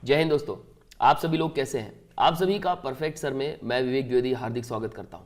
जय हिंद दोस्तों, आप सभी लोग कैसे हैं। आप सभी का परफेक्ट सर में मैं विवेक द्विवेदी हार्दिक स्वागत करता हूं।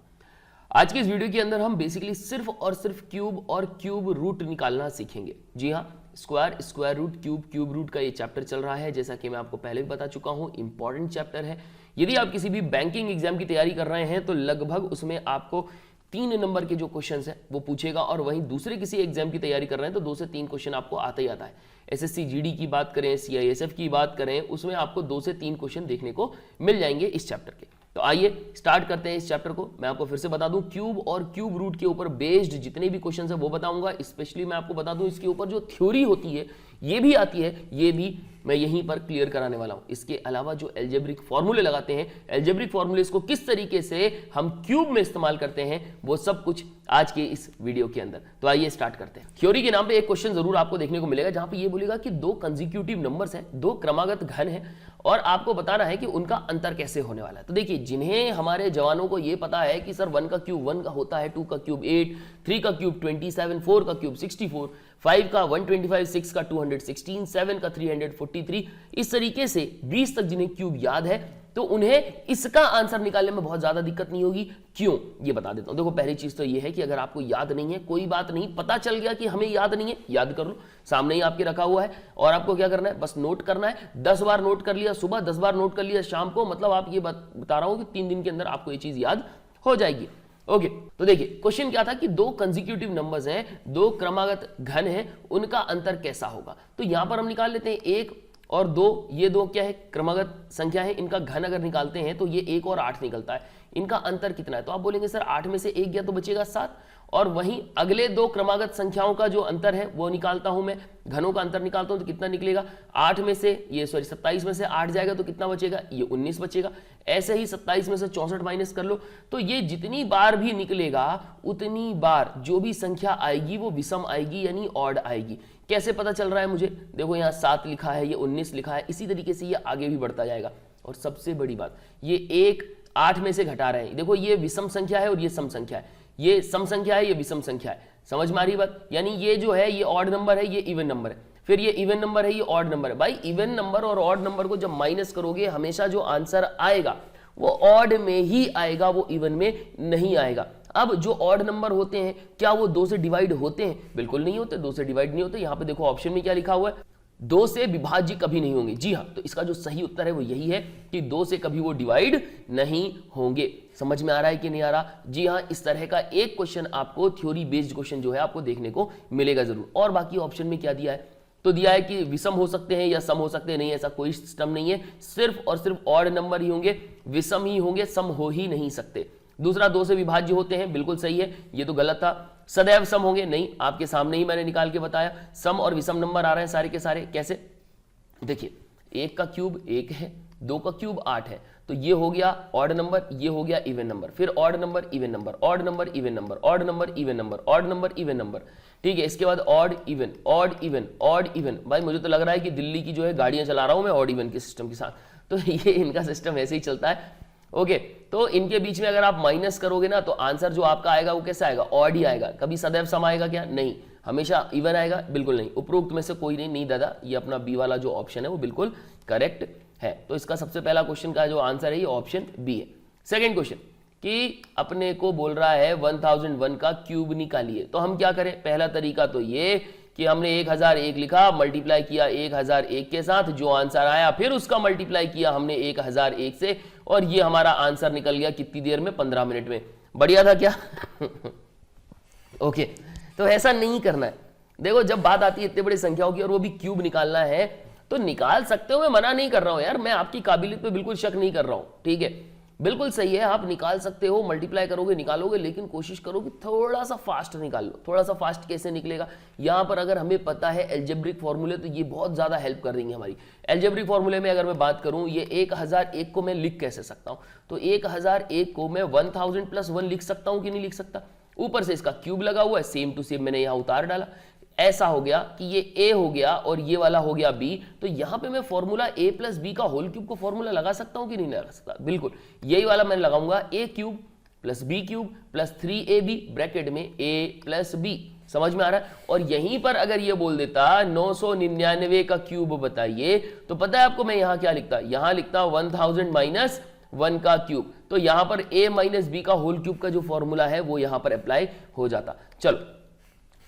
आज की इस वीडियो के अंदर हम बेसिकली सिर्फ और सिर्फ क्यूब और क्यूब रूट निकालना सीखेंगे। जी हाँ, square, square root, cube, cube root का ये चैप्टर चल रहा है। जैसा कि मैं आपको पहले भी बता चुका हूं, इंपॉर्टेंट चैप्टर है। यदि आप किसी भी बैंकिंग एग्जाम की तैयारी कर रहे हैं तो लगभग उसमें आपको 3 नंबर के जो क्वेश्चंस है वो पूछेगा, और वहीं दूसरे किसी एग्जाम की तैयारी कर रहे हैं तो 2 से 3 क्वेश्चन आपको आता ही आता है। एसएससी जीडी की बात करें, सीआईएसएफ की बात करें, उसमें आपको 2 से 3 क्वेश्चन देखने को मिल जाएंगे इस चैप्टर के। तो आइए स्टार्ट करते हैं इस चैप्टर को। मैं आपको फिर से बता दूं, क्यूब और क्यूब रूट के ऊपर बेस्ड जितने भी क्वेश्चन है वो बताऊंगा। स्पेशली मैं आपको बता दूं, इसके ऊपर जो थ्योरी होती है ये भी आती है, ये भी मैं यहीं पर क्लियर कराने वाला हूं। इसके अलावा जो एल्जेब्रिक फॉर्मूले लगाते हैं, एल्जेब्रिक फॉर्मूले को किस तरीके से हम क्यूब में इस्तेमाल करते हैं, वो सब कुछ आज के इस वीडियो के अंदर। तो आइए स्टार्ट करते हैं। थ्योरी के नाम पे एक क्वेश्चन जरूर आपको देखने को मिलेगा जहां पे ये बोलेगा कि 2 कंसेक्यूटिव नंबर्स हैं, 2 क्रमागत घन हैं, और आपको बताना है कि उनका अंतर कैसे होने वाला है। तो देखिए, जिन्हें हमारे जवानों को ये पता है कि सर 1 का क्यूब 1 का होता है, 2 का क्यूब 8, 3 का क्यूब 27, 4 का क्यूब 64, 5 का 125, 6 का 216, 7 का 343, इस तरीके से 20 तक जिन्हें क्यूब याद है तो उन्हें इसका आंसर निकालने में बहुत ज्यादा दिक्कत नहीं होगी। क्यों, ये बता देता हूं। देखो, पहली चीज तो ये है कि अगर आपको याद नहीं है, कोई बात नहीं, पता चल गया कि हमें याद नहीं है, याद कर लो, सामने ही आपके रखा हुआ है, और आपको क्या करना है, बस नोट करना है। 10 बार नोट कर लिया सुबह, 10 बार नोट कर लिया शाम को, मतलब आप ये बता रहा हूं कि 3 दिन के अंदर आपको ये चीज याद हो जाएगी। ओके, तो देखिए क्वेश्चन क्या था कि 2 कंसेक्यूटिव नंबर्स हैं, 2 क्रमागत घन हैं, उनका अंतर कैसा होगा। तो यहां पर हम निकाल लेते हैं 1 और 2, ये 2 क्या है, क्रमागत संख्या है, इनका घन अगर निकालते हैं तो ये 1 और 8 निकलता है। इनका अंतर कितना है, तो आप बोलेंगे सर 8 में से 1 गया तो बचेगा 7, और वहीं अगले 2 क्रमागत संख्याओं का जो अंतर है वो निकालता हूं मैं, घनों का अंतर निकालता हूं तो कितना निकलेगा, 27 में से 8 जाएगा तो कितना बचेगा, ये 19 बचेगा। ऐसे ही 27 में से 64 माइनस कर लो, तो ये जितनी बार भी निकलेगा उतनी बार जो भी संख्या आएगी वो विषम आएगी, यानी ऑड आएगी। कैसे पता चल रहा है मुझे, देखो यहाँ 7 लिखा है, ये 19 लिखा है, इसी तरीके से ये आगे भी बढ़ता जाएगा। और सबसे बड़ी बात, ये 1 8 में से घटा रहे हैं, देखो ये विषम संख्या है और ये सम संख्या है, ये सम संख्या है, ये विषम संख्या है। समझ में आ रही बात, यानी ये जो है ये ऑड नंबर है, ये इवन नंबर है, फिर ये इवन नंबर है, ये ऑड नंबर है। भाई इवन नंबर और ऑड नंबर को जब माइनस करोगे हमेशा जो आंसर आएगा वो ऑड में ही आएगा, वो इवन में नहीं आएगा। अब जो ऑड नंबर होते हैं क्या वो 2 से डिवाइड होते हैं? बिल्कुल नहीं होते, 2 से डिवाइड नहीं होते। यहां पे देखो ऑप्शन में क्या लिखा हुआ है, 2 से विभाज्य कभी नहीं होंगे। जी हाँ, तो इसका जो सही उत्तर है वो यही है कि 2 से कभी वो डिवाइड नहीं होंगे। समझ में आ रहा है कि नहीं आ रहा? जी हाँ, इस तरह का एक क्वेश्चन आपको थ्योरी बेस्ड क्वेश्चन जो है आपको देखने को मिलेगा जरूर। और बाकी ऑप्शन में क्या दिया है, तो दिया है कि विषम हो सकते हैं या सम हो सकते हैं। नहीं, ऐसा कोई सिस्टम नहीं है, सिर्फ और सिर्फ ऑड नंबर ही होंगे, विषम ही होंगे, सम हो ही नहीं सकते। दूसरा, 2 से विभाज्य होते हैं, बिल्कुल सही है, ये तो गलत था। सदैव सम होंगे, नहीं, आपके सामने ही मैंने निकाल के बताया। सम और विषम नंबर आ रहे हैं सारे के सारे, कैसे, देखिए 1 का क्यूब 1 है, 2 का क्यूब 8 है, तो ये हो गया ऑड नंबर, ये हो गया इवन नंबर, फिर odd number even number, odd number even number, odd number even number, odd number even number, ठीक है। इसके बाद odd even, odd even, odd even. भाई मुझे तो लग रहा है कि दिल्ली की जो है गाड़ियां चला रहा हूं मैं ऑड इवन के सिस्टम के साथ, तो ये इनका सिस्टम ऐसे ही चलता है। ओके, तो इनके बीच में अगर आप माइनस करोगे ना तो आंसर जो आपका आएगा वो कैसा आएगा, ऑड ही आएगा। कभी सदैव सम आएगा क्या? नहीं, हमेशा इवन आएगा, बिल्कुल नहीं। उपरोक्त में से कोई नहीं, नहीं दादा, ये अपना बी वाला जो ऑप्शन है वो बिल्कुल करेक्ट है। तो इसका सबसे पहला क्वेश्चन का जो आंसर है ये ऑप्शन बी है। सेकंड क्वेश्चन कि अपने को बोल रहा है 1001 का क्यूब निकालिए, तो हम क्या करें? पहला तरीका तो ये कि हमने 1001 लिखा, मल्टीप्लाई किया 1001 के साथ, जो आंसर आया फिर उसका मल्टीप्लाई किया हमने 1001 से, और ये हमारा आंसर निकल गया कितनी देर में? 15 मिनट में। बढ़िया था क्या? ओके, तो ऐसा नहीं करना है। देखो, जब बात आती है इतने बड़ी संख्याओं की और वो भी क्यूब निकालना है तो निकाल सकते हो, मैं मना नहीं कर रहा हूं यार, मैं आपकी काबिलियत पे बिल्कुल शक नहीं कर रहा हूं, ठीक है, बिल्कुल सही है, आप निकाल सकते हो, मल्टीप्लाई करोगे, निकालोगे, लेकिन कोशिश करो कि थोड़ा सा फास्ट निकाल लो। थोड़ा सा फास्ट कैसे निकलेगा, यहां पर अगर हमें पता है एल्जेब्रिक फॉर्मूले तो ये बहुत ज्यादा हेल्प कर देंगे हमारी। एल्जेब्रिक फॉर्मूले में अगर मैं बात करूं, ये 1001 को मैं लिख कैसे सकता हूं, तो 1001 को मैं 1000 + 1 लिख सकता हूं कि नहीं लिख सकता? ऊपर से इसका क्यूब लगा हुआ है, सेम टू सेम मैंने यहां उतार डाला। ऐसा हो गया कि ये a हो गया और ये वाला हो गया b, तो यहां पे मैं फॉर्मूला a + b का होल क्यूब को फॉर्मूला लगा सकता हूं कि नहीं लगा सकता? बिल्कुल, यही वाला मैं लगाऊंगा, a³ + b³ + 3ab ब्रैकेट में a + b समझ में आ रहा है। और यहीं पर अगर ये बोल देता 999 का क्यूब बताइए, तो पता है आपको मैं यहां क्या लिखता, यहां लिखता 1000 माइनस 1 का क्यूब। तो यहां पर a माइनस बी का होल क्यूब का जो फॉर्मूला है वो यहां पर अप्लाई हो जाता। चलो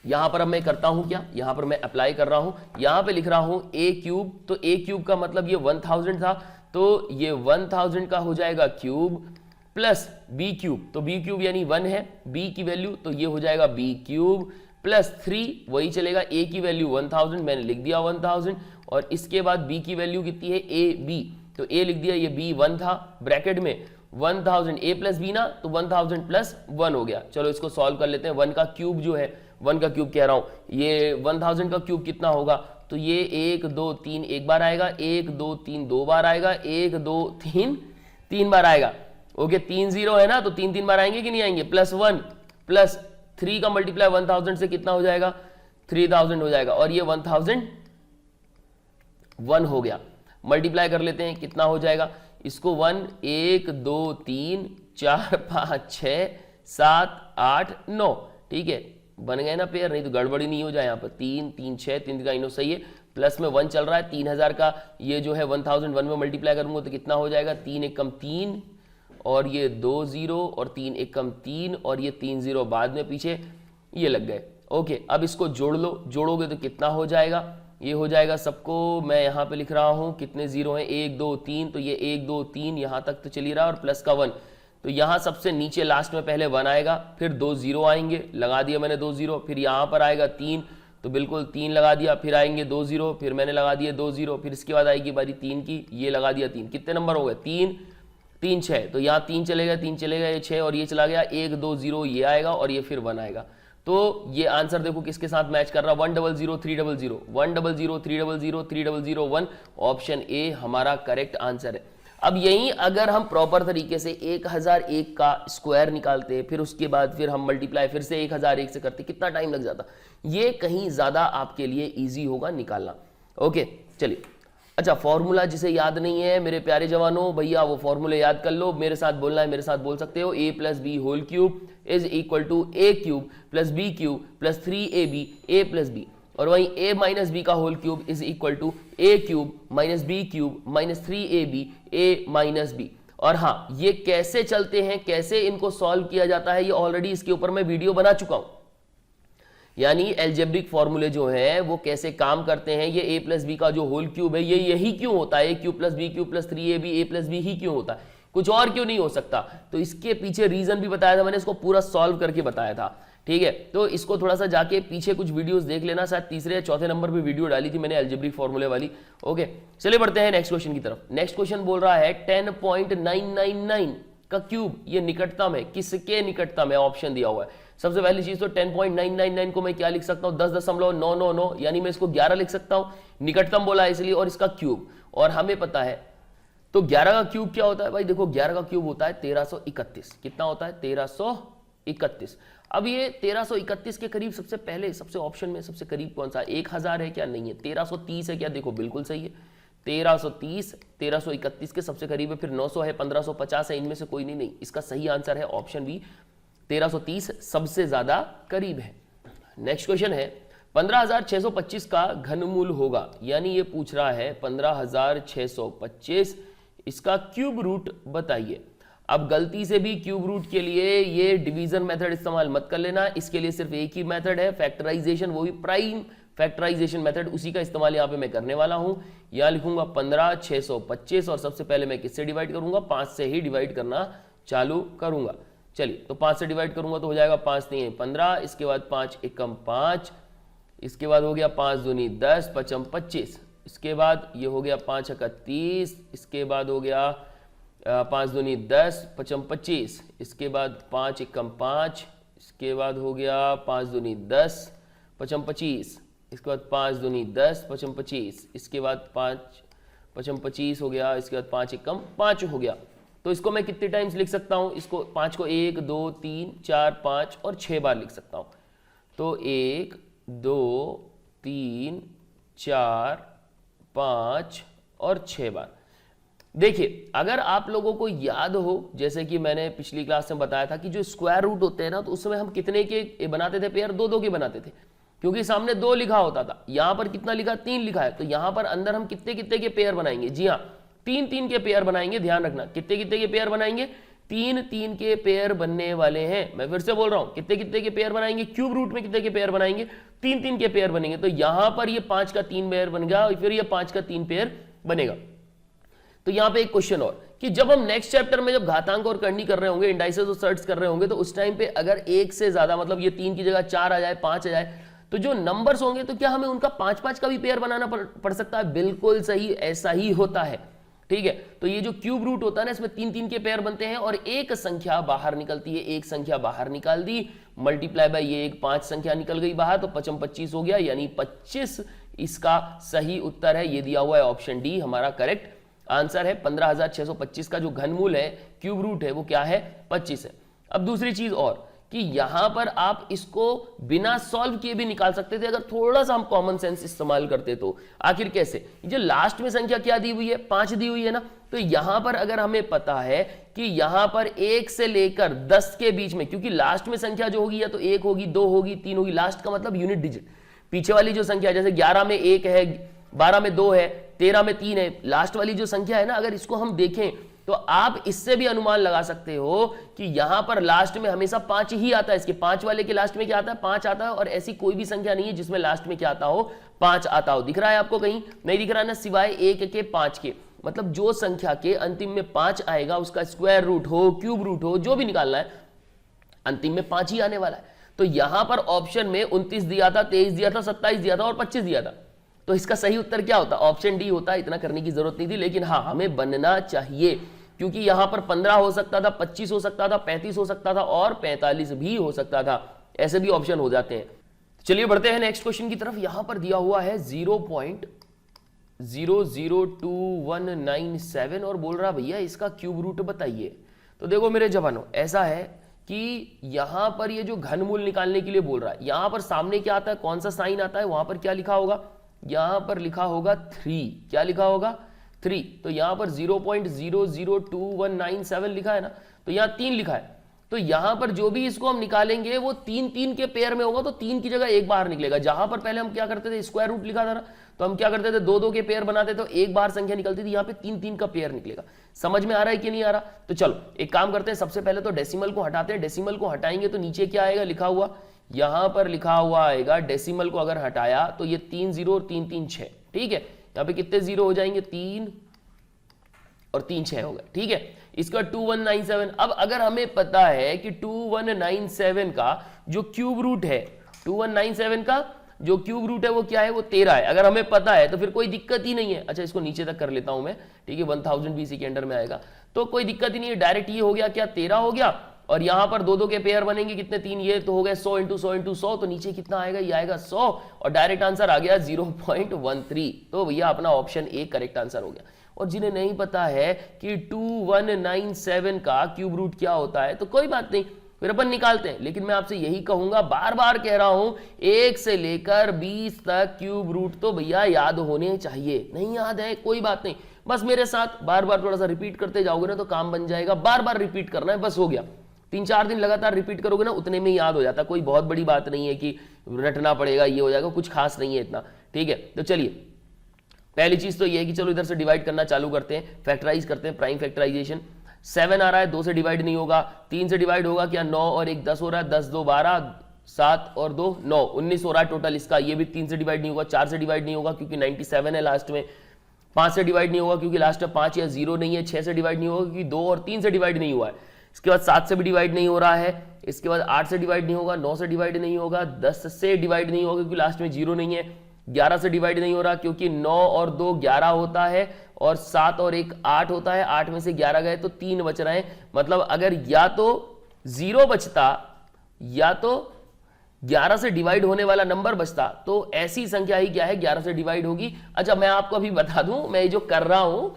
यहां पर अब मैं करता हूं क्या, यहां पर मैं अप्लाई कर रहा हूं, यहां पे लिख रहा हूं a क्यूब। तो a क्यूब का मतलब ये 1000 था, तो ये 1000 का हो जाएगा क्यूब प्लस b क्यूब, तो b क्यूब यानी 1 है, b की वैल्यू तो ये हो जाएगा b क्यूब प्लस 3 वही चलेगा, a की वैल्यू 1000 मैंने लिख दिया 1000, और इसके बाद b की वैल्यू कितनी है a b, तो a लिख दिया, ये b 1 था, ब्रैकेट में 1000 a प्लस b ना, तो 1000 प्लस 1 हो गया। चलो इसको सॉल्व कर लेते हैं। 1 का क्यूब जो है, 1 का क्यूब कह रहा हूं, ये 1000 का क्यूब कितना होगा, तो ये 1 2 3 एक बार आएगा, 1 2 3 दो बार आएगा, 1 2 3 तीन बार आएगा। ओके 3 0 है ना, तो 3 3 बार आएंगे कि नहीं आएंगे, प्लस 1 प्लस 3 का मल्टीप्लाई 1000 से कितना हो जाएगा, 3000 हो जाएगा, और ये 1001 हो गया। मल्टीप्लाई कर लेते हैं कितना हो जाएगा, इसको 1 1 2 3 4 5 6 7 8 9, ठीक है बन गए ना पेयर, नहीं तो गड़बड़ी नहीं हो जाए यहाँ पर। 3 3 6 3 का इनो सही है, प्लस में 1 चल रहा है, 3000 का ये जो है 1001 में मल्टीप्लाई करूंगा तो कितना हो जाएगा, 3 1 कम 3 और ये 2 0 और 3 1 कम 3 और ये 3 0 बाद में पीछे ये लग गए। ओके अब इसको जोड़ लो, जोड़ोगे तो कितना हो जाएगा, ये हो जाएगा सबको मैं यहाँ पे लिख रहा हूँ कितने जीरो हैं, 1 2 3, तो ये 1 2 3 यहाँ तक तो चली रहा और प्लस का 1, तो यहाँ सबसे नीचे लास्ट में पहले 1 आएगा, फिर 2 0 आएंगे, लगा दिया मैंने 2 0, फिर यहाँ पर आएगा 3, तो बिल्कुल 3 लगा दिया, फिर आएंगे 2 0, फिर मैंने लगा दिए 2 0, फिर इसके बाद आएगी बारी 3 की, ये लगा दिया 3, कितने नंबर हो गए 3 3 6, तो यहाँ 3 चलेगा 3 चलेगा, ये 6 और ये चला गया, 1 2 0 ये आएगा और ये फिर 1 आएगा। तो ये आंसर देखो किसके साथ मैच कर रहा, 1 0 0 3 0 0 1 0 0 3 0 0 3 0 0 1, ऑप्शन ए हमारा करेक्ट आंसर है। अब यहीं अगर हम प्रॉपर तरीके से 1001 का स्क्वायर निकालते, फिर उसके बाद फिर हम मल्टीप्लाई फिर से 1001 से करते, कितना टाइम लग जाता, ये कहीं ज्यादा आपके लिए इजी होगा निकालना। ओके चलिए, अच्छा फॉर्मूला जिसे याद नहीं है मेरे प्यारे जवानों, भैया वो फॉर्मूले याद कर लो, मेरे साथ बोलना है, मेरे साथ बोल सकते हो, a plus B whole cube is equal to a cube plus B cube plus 3ab a plus B, और वहीं a माइनस बी का whole cube is equal to a cube minus B cube minus 3ab a minus B. और हाँ ये कैसे चलते हैं, कैसे इनको सॉल्व किया जाता है, ये ऑलरेडी इसके ऊपर मैं वीडियो बना चुका हूं, यानी एल्जेब्रिक फॉर्मूले जो है वो कैसे काम करते हैं। ये a प्लस बी का जो होल क्यूब है ये यही क्यों होता है, a cube plus B cube plus 3ab a plus B ही क्यों होता है, कुछ और क्यों नहीं हो सकता, तो इसके पीछे रीजन भी बताया था मैंने, इसको पूरा सॉल्व करके बताया था, ठीक है। तो इसको थोड़ा सा जाके पीछे कुछ वीडियोस देख लेना, शायद तीसरे या चौथे नंबर पे वीडियो डाली थी मैंने एल्जेब्रिक फॉर्मूले वाली। ओके चलिए बढ़ते हैं नेक्स्ट क्वेश्चन की तरफ। नेक्स्ट क्वेश्चन बोल रहा है 10.999 का क्यूब ये निकटतम है, किसके निकटतम है, ऑप्शन दिया हुआ है। सबसे पहली चीज तो 10.999 को मैं क्या लिख सकता हूं, 10.999, यानी मैं इसको 11 लिख सकता हूं, निकटतम बोला है इसलिए, और इसका क्यूब, और हमें पता है तो 11 का क्यूब क्या होता है भाई, देखो 11 का क्यूब होता है 1331, कितना होता है 1331। अब ये 1331 के करीब सबसे पहले सबसे ऑप्शन में सबसे करीब कौन सा, 1000 है क्या, नहीं है, 1330 है क्या, देखो बिल्कुल सही है, 1330 1331 के सबसे करीब है, फिर 900 है, 1550 है, इनमें से कोई नहीं, इसका सही आंसर है ऑप्शन बी 1330 सबसे ज्यादा करीब है। नेक्स्ट क्वेश्चन है 15625 का घनमूल होगा, यानी ये पूछ रहा है 15625 इसका क्यूब रूट बताइए। अब गलती से भी क्यूब रूट के लिए ये डिवीजन मेथड इस्तेमाल मत कर लेना, इसके लिए सिर्फ एक ही मेथड है फैक्टराइजेशन, वो भी प्राइम फैक्टराइजेशन मेथड, उसी का इस्तेमाल यहाँ पे मैं करने वाला हूं। यहाँ लिखूंगा 15625 और सबसे पहले मैं किससे डिवाइड करूंगा, 5 से ही डिवाइड करना चालू करूंगा। चलिए तो 5 से डिवाइड करूंगा तो हो जाएगा 5 3 15, इसके बाद 5 एकम 5, इसके बाद हो गया 5 दूनी 10 पचम 25, इसके बाद ये हो गया 5 अका 30, इसके बाद हो गया 5 दूनी 10 पचम 25, इसके बाद 5 एकम 5, इसके बाद हो गया 5 दूनी 10 पचम 25, इसके बाद 5 दूनी 10 पचम 25, इसके बाद 5 पचम 25 हो गया, इसके बाद 5 एकम 5 हो गया। तो इसको मैं कितने टाइम्स लिख सकता हूं, इसको 5 को 1 2 3 4 5 और 6 बार लिख सकता हूं। तो 1 2 3 4 5 और 6 बार। देखिए अगर आप लोगों को याद हो, जैसे कि मैंने पिछली क्लास में बताया था कि जो स्क्वायर रूट होते हैं ना, तो उसमें हम कितने के बनाते थे पेयर, दो दो के बनाते थे, क्योंकि सामने 2 लिखा होता था। यहां पर कितना लिखा, 3 लिखा है, तो यहां पर अंदर हम कितने कितने के पेयर बनाएंगे, जी हाँ 3 3 के पेयर बनाएंगे। ध्यान रखना कितने कितने के पेयर बनाएंगे, 3 3 के पेयर बनने वाले हैं। मैं फिर से बोल रहा हूं, कितने कितने के पेयर बनाएंगे, क्यूब रूट में कितने के पेयर बनाएंगे, 3 3 के पेयर बनेंगे। तो यहां पर ये 5 का 3 पेयर बनेगा, फिर ये 5 का 3 पेयर बनेगा। तो यहां पे एक क्वेश्चन और कि जब हम नेक्स्ट चैप्टर में जब घातांक और करनी कर रहे होंगे, इंडाइसेस और सर्ट्स कर रहे होंगे, तो उस टाइम पे अगर 1 से ज्यादा, मतलब ये 3 की जगह 4 आ जाए, 5 आ जाए, तो जो नंबर्स होंगे तो क्या हमें उनका 5-5 का भी पेयर बनाना पड़ सकता है। बिल्कुल सही, ऐसा ही होता है। ठीक है, तो ये जो क्यूब रूट होता है ना, इसमें 3 3 के पेयर बनते हैं और एक संख्या बाहर निकलती है। एक संख्या बाहर निकाल दी, मल्टीप्लाई बाय ये एक 5 संख्या निकल गई बाहर, तो 55 25 हो गया, यानी 25 इसका सही उत्तर है। ये दिया हुआ है ऑप्शन डी हमारा करेक्ट आंसर है। 15,625 का जो घनमूल है, क्यूब रूट है, वो क्या है, 25 है। अब दूसरी चीज और कि यहां पर आप इसको बिना सॉल्व किए भी निकाल सकते थे, अगर थोड़ा सा हम कॉमन सेंस इस्तेमाल करते तो। आखिर कैसे, जो लास्ट में संख्या क्या दी हुई है, 5 दी हुई है ना, तो यहां पर अगर हमें पता है कि यहां पर 1 से लेकर 10 के बीच में, क्योंकि लास्ट में संख्या जो होगी या तो 1 होगी, 2 होगी, 3 होगी, लास्ट का मतलब यूनिट डिजिट। पीछे वाली जो संख्या, जैसे 11 में 1 है, 12 में 2 है, 13 में 3 है, लास्ट वाली जो संख्या है ना, अगर इसको हम देखें तो आप इससे भी अनुमान लगा सकते हो कि यहां पर लास्ट में हमेशा 5 ही आता है। इसके 5 वाले के लास्ट में क्या आता है, 5 आता है, और ऐसी कोई भी संख्या नहीं है जिसमें लास्ट में क्या आता हो, 5 आता हो। दिख रहा है आपको, कहीं नहीं दिख रहा ना, सिवाय 1 के 5 के। मतलब जो संख्या के अंतिम में 5 आएगा, उसका स्क्वायर रूट हो, क्यूब रूट हो, जो भी निकालना है, अंतिम में 5 ही आने वाला है। तो यहां पर ऑप्शन में 29 दिया था, 23 दिया था, 27 दिया था और 25 दिया था। तो इसका सही उत्तर क्या होता, ऑप्शन डी होता। इतना करने की जरूरत नहीं थी, लेकिन हाँ हमें बनना चाहिए, क्योंकि यहां पर 15 हो सकता था, 25 हो सकता था, 35 हो सकता था और 45 भी हो सकता था। ऐसे भी ऑप्शन हो जाते हैं। चलिए बढ़ते हैं नेक्स्ट क्वेश्चन की तरफ। यहां पर दिया हुआ है 0.002197 और बोल रहा भैया इसका क्यूब रूट बताइए। तो देखो मेरे जवानों, ऐसा है कि यहां पर ये जो घनमूल निकालने के लिए बोल रहा है, यहां पर सामने क्या आता है, कौन सा साइन आता है, वहां पर क्या लिखा होगा, यहां पर लिखा होगा 3। क्या लिखा होगा, 3। तो यहां पर 0.002197 लिखा है ना, तो यहां 3 लिखा है। तो यहां पर जो भी इसको हम निकालेंगे वो 3 3 के पेयर में होगा, तो 3 की जगह 1 बाहर निकलेगा। जहां पर पहले हम क्या करते थे, स्क्वायर रूट लिखा था ना, तो हम क्या करते थे, 2 2 के पेयर बनाते थे, तो 1 बार संख्या निकलती थी। यहां पे 3 3 का पेयर निकलेगा। समझ में आ रहा है कि नहीं आ रहा। तो चलो एक काम करते हैं, सबसे पहले तो डेसिमल को हटाते हैं। डेसिमल को हटाएंगे तो नीचे क्या आएगा लिखा हुआ, यहां पर लिखा हुआ आएगा, डेसिमल को अगर हटाया तो ये 3 0 और 3 3 6। ठीक है, यहां पे कितने जीरो हो जाएंगे, 3 और 3 6 हो गए। ठीक है, इसका 2197। अब अगर हमें पता है कि 2197 का जो क्यूब रूट है, 2197 का जो क्यूब रूट है वो क्या है, वो 13 है। अगर हमें पता है तो फिर कोई दिक्कत ही नहीं है। अच्छा इसको नीचे तक कर लेता हूं मैं, ठीक है, 1000 BC के अंडर में आएगा, तो कोई दिक्कत ही नहीं है। डायरेक्ट ये हो गया क्या, 13 हो गया, और यहां पर 2 2 के पेयर बनेंगे, कितने, 3, ये तो हो गए 100 × 100 × 100, तो नीचे कितना आएगा, ये आएगा 100, और डायरेक्ट आंसर आ गया 0.13। तो भैया अपना ऑप्शन ए करेक्ट आंसर हो गया। और जिन्हें नहीं पता है कि 2197 का क्यूब रूट क्या होता है, तो कोई बात नहीं, फिर अपन निकालते हैं। लेकिन मैं आपसे यही कहूंगा, बार बार कह रहा हूं, 1 से लेकर 20 तक क्यूब रूट तो भैया याद होने चाहिए। नहीं याद है कोई बात नहीं, बस मेरे साथ बार बार थोड़ा सा रिपीट करते जाओगे ना तो काम बन जाएगा। बार बार रिपीट करना है, बस हो गया। 3-4 दिन लगातार रिपीट करोगे ना, उतने में याद हो जाता। कोई बहुत बड़ी बात नहीं है कि रटना पड़ेगा, ये हो जाएगा, कुछ खास नहीं है इतना। ठीक है, तो चलिए पहली चीज तो ये है कि चलो इधर से डिवाइड करना चालू करते हैं, फैक्टराइज करते हैं, प्राइम फैक्टराइजेशन। 7 आ रहा है, 2 से डिवाइड नहीं होगा, 3 से डिवाइड होगा क्या, 9 और 1 10 हो रहा है, 10 2 12, 7 और 2 9, 19 हो रहा है टोटल इसका। ये भी 3 से डिवाइड नहीं होगा, 4 से डिवाइड नहीं होगा क्योंकि 97 है लास्ट में, 5 से डिवाइड नहीं होगा क्योंकि लास्ट में 5 या 0 नहीं है, 6 से डिवाइड नहीं होगा क्योंकि 2 और 3 से डिवाइड नहीं हुआ है। इसके बाद 7 से भी डिवाइड नहीं हो रहा है, इसके बाद 8 से डिवाइड नहीं होगा, 9 से डिवाइड नहीं होगा, 10 से डिवाइड नहीं होगा क्योंकि लास्ट में 0 नहीं है, 11 से डिवाइड नहीं हो रहा क्योंकि 9 और 2 11 होता है, और 7 और 1 8 होता है, 8 में से 11 गए तो 3 बच रहे हैं। मतलब अगर या तो 0 बचता या तो 11 से डिवाइड होने वाला नंबर बचता, तो ऐसी संख्या ही क्या है, 11 से डिवाइड होगी। अच्छा मैं आपको अभी बता दूं, मैं जो कर रहा हूं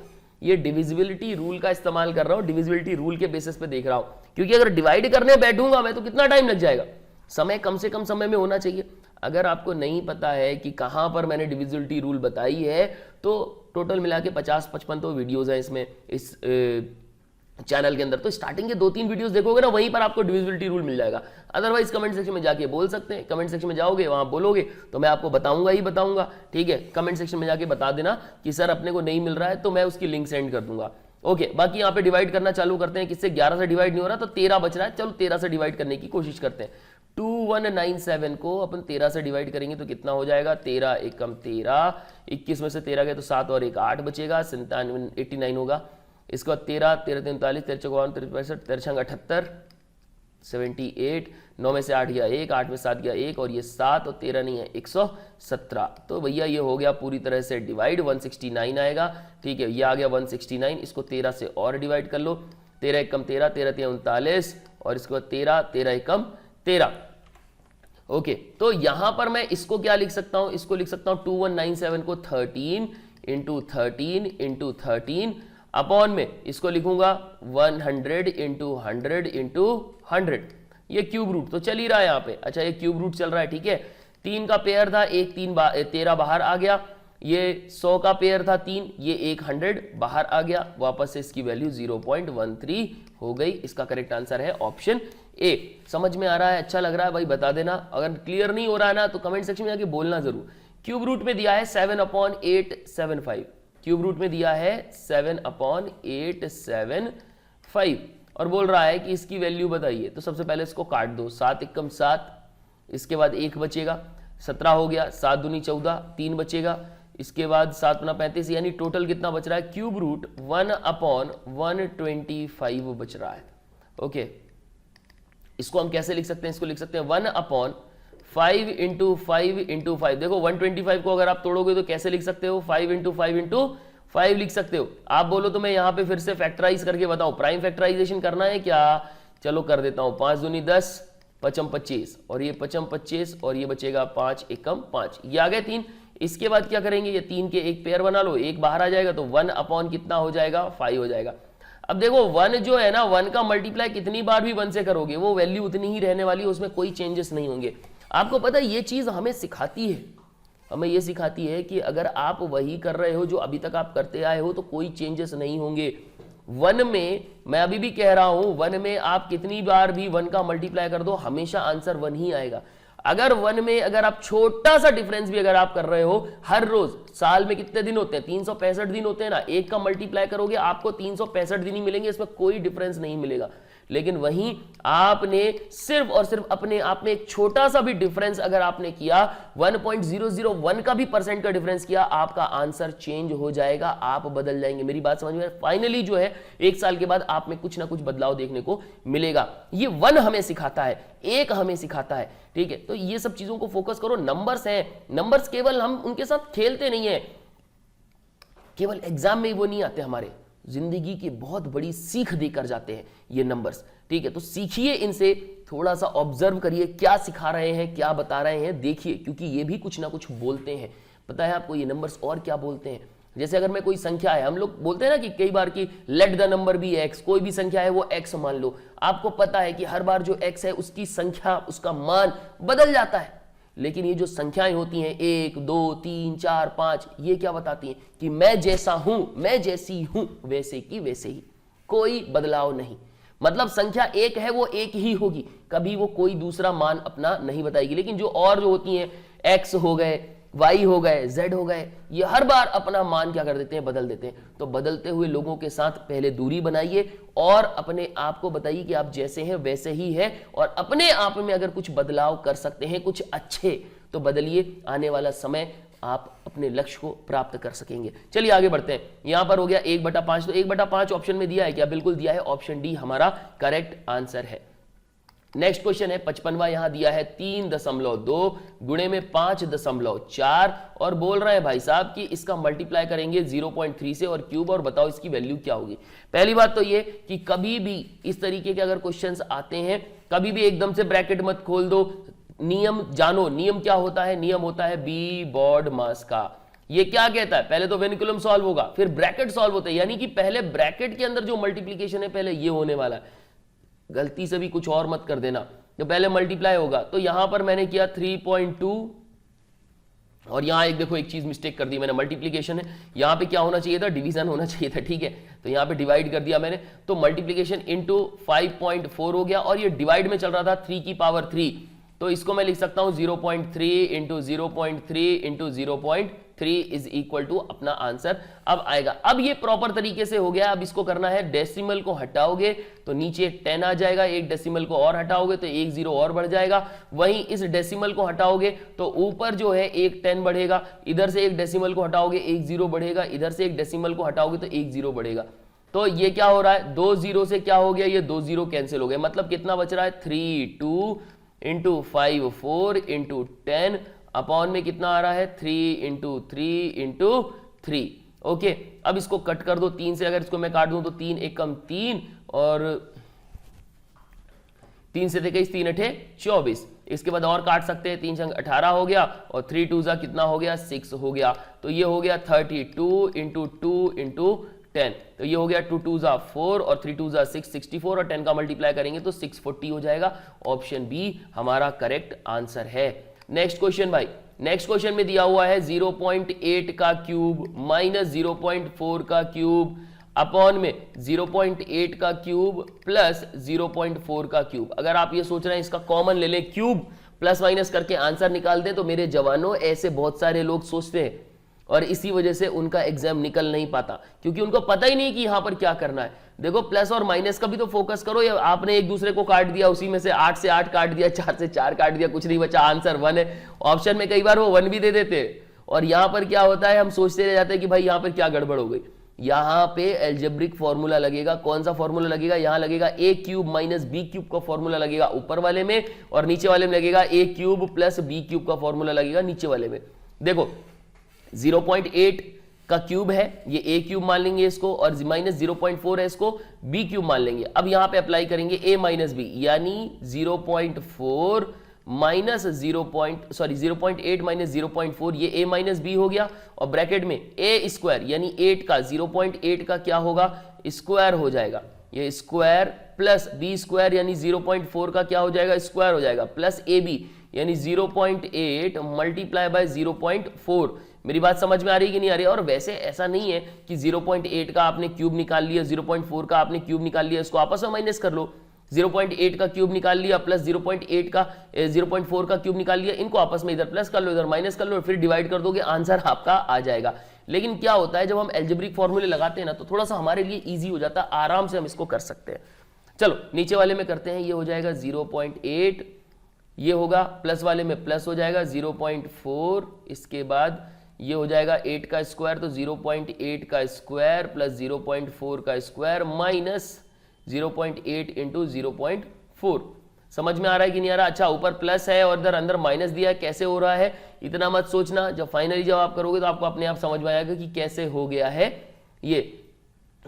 ये डिविजिबिलिटी रूल का इस्तेमाल कर रहा हूं, डिविजिबिलिटी रूल के बेसिस पे देख रहा हूं, क्योंकि अगर डिवाइड करने बैठूंगा मैं तो कितना टाइम लग जाएगा, समय कम से कम समय में होना चाहिए। अगर आपको नहीं पता है कि कहां पर मैंने डिविजिबिलिटी रूल बताई है, तो टोटल मिला के 50-55 तो वीडियोज हैं इसमें, इस चैनल के अंदर। तो स्टार्टिंग के 2-3 वीडियोस देखोगे ना, वहीं पर आपको डिविजिबिलिटी रूल मिल जाएगा। अदरवाइज कमेंट सेक्शन में जाके बोल सकते हैं, कमेंट सेक्शन में जाओगे, वहां बोलोगे तो मैं आपको बताऊंगा ही बताऊंगा, ठीक है। कमेंट सेक्शन में जाके बता देना कि सर अपने को नहीं मिल रहा है, तो मैं उसकी लिंक सेंड कर दूंगा। ओके, बाकी यहाँ पे डिवाइड करना चालू करते हैं। किससे 11 से डिवाइड नहीं हो रहा, तो 13 बच रहा है। चलो 13 से डिवाइड करने की कोशिश करते हैं। 2197 को अपन 13 से डिवाइड करेंगे तो कितना हो जाएगा, 13 एकम 13, 21 में से 13 गए तो 7 और 1 8 बचेगा, 89 होगा। इसके बाद 13 13 43 13 54 63 65 78 78, 9 में से 8 गया 1, 8 में 7 गया 1 और ये 7 और 13 नहीं है 117। तो भैया ये हो गया पूरी तरह से डिवाइड, 169 आएगा, ठीक है। ये आ गया 169। इसको 13 से और डिवाइड कर लो, 13 एकम 13, 13 3 39 और इसके बाद 13 13 एकम 13। ओके, तो यहां पर मैं इसको क्या लिख सकता हूं, इसको लिख सकता हूं 2197 को 13 इंटू 13 इंटू 13 अपॉन में इसको लिखूंगा 100 इंटू 100 इंटू 100। ये क्यूब रूट तो चल ही रहा है यहाँ पे। अच्छा, ये क्यूब रूट चल रहा है, ठीक है। 3 का पेयर था, एक 13 बाहर आ गया। ये 100 का पेयर था 3, ये 100 बाहर आ गया। वापस से इसकी वैल्यू 0.13 हो गई। इसका करेक्ट आंसर है ऑप्शन ए। समझ में आ रहा है, अच्छा लग रहा है भाई, बता देना। अगर क्लियर नहीं हो रहा है ना तो कमेंट सेक्शन में जाके बोलना जरूर। क्यूब रूट में दिया है 7/875, क्यूब रूट में दिया है 7/875 और बोल रहा है कि इसकी वैल्यू बताइए। तो सबसे पहले इसको काट दो, 7 एकम 7, इसके बाद 1 बचेगा, 17 हो गया, 7 दूनी 14, 3 बचेगा, इसके बाद 7 गुना 35, यानी टोटल कितना बच रहा है, क्यूब रूट 1/125 बच रहा है। ओके, इसको हम कैसे लिख सकते हैं, इसको लिख सकते हैं 1/5 इंटू 5 इंटू 5। देखो 125 को अगर आप तोड़ोगे तो कैसे लिख सकते हो, 5 इंटू 5 इंटू 5 लिख सकते हो। आप बोलो तो मैं यहां पे फिर से फैक्टराइज करके बताऊं, प्राइम फैक्टराइजेशन करना है क्या, चलो कर देता हूं। 5 दूनी 10, 5 25 और ये 5 25 और ये बचेगा 5 एकम 5, ये आ गए 3। इसके बाद क्या करेंगे, ये 3 के एक पेयर बना लो, एक बाहर आ जाएगा तो 1 अपॉन कितना हो जाएगा, 5 हो जाएगा। अब देखो 1 जो है ना, 1 का मल्टीप्लाई कितनी बार भी 1 से करोगे वो वैल्यू उतनी ही रहने वाली है, उसमें कोई चेंजेस नहीं होंगे। आपको पता है ये चीज हमें सिखाती है, हमें ये सिखाती है कि अगर आप वही कर रहे हो जो अभी तक आप करते आए हो तो कोई चेंजेस नहीं होंगे। 1 में मैं अभी भी कह रहा हूं, 1 में आप कितनी बार भी 1 का मल्टीप्लाई कर दो हमेशा आंसर 1 ही आएगा। अगर 1 में अगर आप छोटा सा डिफरेंस भी अगर आप कर रहे हो, हर रोज साल में कितने दिन होते हैं, 365 दिन होते हैं ना, 1 का मल्टीप्लाई करोगे आपको 365 दिन ही मिलेंगे, इसमें कोई डिफरेंस नहीं मिलेगा। लेकिन वहीं आपने सिर्फ और सिर्फ अपने आप में एक छोटा सा भी डिफरेंस अगर आपने किया, 1.001 का भी परसेंट का डिफरेंस किया, आपका आंसर चेंज हो जाएगा, आप बदल जाएंगे। मेरी बात समझ में, फाइनली जो है 1 साल के बाद आप में कुछ ना कुछ बदलाव देखने को मिलेगा। ये 1 हमें सिखाता है, 1 हमें सिखाता है, ठीक है। तो ये सब चीजों को फोकस करो। नंबर्स हैं, नंबर्स केवल हम उनके साथ खेलते नहीं है, केवल एग्जाम में ही वो नहीं आते, हमारे जिंदगी की बहुत बड़ी सीख देकर जाते हैं ये नंबर्स, ठीक है। तो सीखिए इनसे, थोड़ा सा ऑब्जर्व करिए क्या सिखा रहे हैं, क्या बता रहे हैं, देखिए, क्योंकि ये भी कुछ ना कुछ बोलते हैं। पता है आपको ये नंबर्स और क्या बोलते हैं? जैसे अगर मैं कोई संख्या है, हम लोग बोलते हैं ना कि कई बार कि let the number be X, कोई भी संख्या है वो एक्स मान लो। आपको पता है कि हर बार जो एक्स है उसकी संख्या, उसका मान बदल जाता है, लेकिन ये जो संख्याएं होती हैं 1 2 3 4 5, ये क्या बताती हैं कि मैं जैसा हूं, मैं जैसी हूं, वैसे की वैसे ही, कोई बदलाव नहीं। मतलब संख्या 1 है वो 1 ही होगी, कभी वो कोई दूसरा मान अपना नहीं बताएगी। लेकिन जो और जो होती हैं, एक्स हो गए, वाई हो गए, जेड हो गए, ये हर बार अपना मान क्या कर देते हैं, बदल देते हैं। तो बदलते हुए लोगों के साथ पहले दूरी बनाइए और अपने आप को बताइए कि आप जैसे हैं वैसे ही है, और अपने आप में अगर कुछ बदलाव कर सकते हैं, कुछ अच्छे, तो बदलिए। आने वाला समय आप अपने लक्ष्य को प्राप्त कर सकेंगे। चलिए आगे बढ़ते हैं। यहां पर हो गया 1/5, तो 1/5 ऑप्शन में दिया है क्या? बिल्कुल दिया है, ऑप्शन डी हमारा करेक्ट आंसर है। नेक्स्ट क्वेश्चन है 55वां, यहां दिया है 3.2 गुणे में 5.4 और बोल रहे हैं भाई साहब कि इसका मल्टीप्लाई करेंगे 0.3 से और क्यूब, और बताओ इसकी वैल्यू क्या होगी। पहली बात तो ये कि कभी भी इस तरीके के अगर क्वेश्चंस आते हैं, कभी भी एकदम से ब्रैकेट मत खोल दो, नियम जानो। नियम क्या होता है? नियम होता है बी बॉड मास का। ये क्या कहता है? पहले तो वेनिकुलम सॉल्व होगा, फिर ब्रैकेट सॉल्व होता है, यानी कि पहले ब्रैकेट के अंदर जो मल्टीप्लीकेशन है पहले ये होने वाला है। गलती से भी कुछ और मत कर देना, तो पहले मल्टीप्लाई होगा। तो यहां पर मैंने किया 3.2 और यहाँ एक देखो एक चीज मिस्टेक कर दी मैंने, मल्टीप्लीकेशन है, यहाँ पे क्या होना चाहिए था, डिवीजन होना चाहिए था, ठीक है, तो यहाँ पे डिवाइड कर दिया मैंने, तो मल्टीप्लीकेशन इंटू 5.4 हो गया, और ये डिवाइड में चल रहा था 3 की पावर 3, तो इसको मैं लिख सकता हूं 0.3 into 0.3 into 0.3 is equal to अपना आंसर अब आएगा। अब ये प्रॉपर तरीके से हो गया। अब इसको करना है, डेसिमल को हटाओगे तो नीचे 10 आ जाएगा, एक डेसिमल को और हटाओगे तो एक जीरो और बढ़ जाएगा, वहीं इस डेसिमल को हटाओगे तो ऊपर जो है एक 10 बढ़ेगा, इधर से एक डेसिमल को हटाओगे एक जीरो बढ़ेगा, इधर से एक डेसिमल को हटाओगे तो एक जीरो बढ़ेगा। तो ये क्या हो रहा है, 2 जीरो से क्या हो गया, ये 2 जीरो कैंसिल हो गए, मतलब कितना बच रहा है 3 2 इंटू 5 4 इंटू 10 अपॉन में कितना आ रहा है 3 इंटू 3 इंटू 3। ओके, अब इसको कट कर दो 3 से, अगर इसको मैं काट दूं तो 3 एक कम 3 और 3 से 23 3 अठे 24, इसके बाद और काट सकते हैं, 3 संग 18 हो गया और 3 टू जा कितना हो गया 6 हो गया, तो ये हो गया 32 इंटू 2 इंटू 10, तो ये हो गया 2 टू जा 4 और 3 टू जा 6 64 और 10 का मल्टीप्लाई करेंगे तो 640 हो जाएगा। ऑप्शन बी हमारा करेक्ट आंसर है। नेक्स्ट क्वेश्चन भाई, नेक्स्ट क्वेश्चन में दिया हुआ है 0.8 का क्यूब माइनस 0.4 का क्यूब अपॉन में 0.8 का क्यूब प्लस 0.4 का क्यूब। अगर आप ये सोच रहे हैं इसका कॉमन ले लें, क्यूब प्लस माइनस करके आंसर निकाल दें, तो मेरे जवानों ऐसे बहुत सारे लोग सोचते हैं और इसी वजह से उनका एग्जाम निकल नहीं पाता, क्योंकि उनको पता ही नहीं कि यहां पर क्या करना है। देखो प्लस और माइनस का भी तो फोकस करो, या आपने एक दूसरे को काट दिया, उसी में से 8 से 8 काट दिया, 4 से 4 काट दिया, कुछ नहीं बचा, आंसर 1 है। ऑप्शन में कई बार वो 1 भी दे देते हैं, और यहां पर क्या होता है हम सोचते रह जाते हैं कि भाई यहां पर क्या गड़बड़ हो गई। यहां पे एल्जेब्रिक फॉर्मूला लगेगा, कौन सा फॉर्मूला लगेगा, यहां लगेगा a cube minus B cube का फॉर्मूला लगेगा ऊपर वाले में, और नीचे वाले में लगेगा a cube plus B cube का फॉर्मूला लगेगा नीचे वाले में। देखो 0.8 का क्यूब है, ये a क्यूब मान लेंगे इसको, और माइनस 0.4 है, इसको b क्यूब मान लेंगे। अब यहां पे अप्लाई करेंगे a माइनस बी, यानी 0.4 माइनस 0.8 माइनस 0.4, ये a माइनस बी हो गया, और ब्रैकेट में a स्क्वायर यानी 8 का 0.8 का क्या होगा स्क्वायर हो जाएगा, ये स्क्वायर प्लस b स्क्वायर यानी 0.4 का क्या हो जाएगा स्क्वायर हो जाएगा, प्लस ab यानी 0.8 मल्टीप्लाई बाय 0.4। मेरी बात समझ में आ रही है कि नहीं आ रही है? और वैसे ऐसा नहीं है कि 0.8 का आपने क्यूब निकाल लिया, 0.4 का आपने क्यूब निकाल लिया, इसको आपस में माइनस कर लो। 0.8 का क्यूब निकाल लिया प्लस 0.8 का 0.4 का क्यूब निकाल लिया, इनको आपस में इधर प्लस कर लो इधर माइनस कर लो, फिर डिवाइड कर दोगे, आंसर आपका आ जाएगा। लेकिन क्या होता है जब हम एल्जेब्रिक फॉर्मूले लगाते हैं ना, तो थोड़ा सा हमारे लिए ईजी हो जाता है, आराम से हम इसको कर सकते हैं। चलो नीचे वाले में करते हैं, ये हो जाएगा 0.8, ये होगा प्लस वाले में प्लस हो जाएगा 0.4, इसके बाद ये हो जाएगा 8 का स्क्वायर, तो 0.8 का स्क्वायर प्लस 0.4 का स्क्वायर माइनस 0.8 इंटू 0.4। समझ में आ रहा है कि नहीं आ रहा? अच्छा, ऊपर प्लस है और इधर अंदर माइनस दिया है, कैसे हो रहा है इतना मत सोचना, जब फाइनली जब आप करोगे तो आपको अपने आप समझ में आएगा कि कैसे हो गया है ये।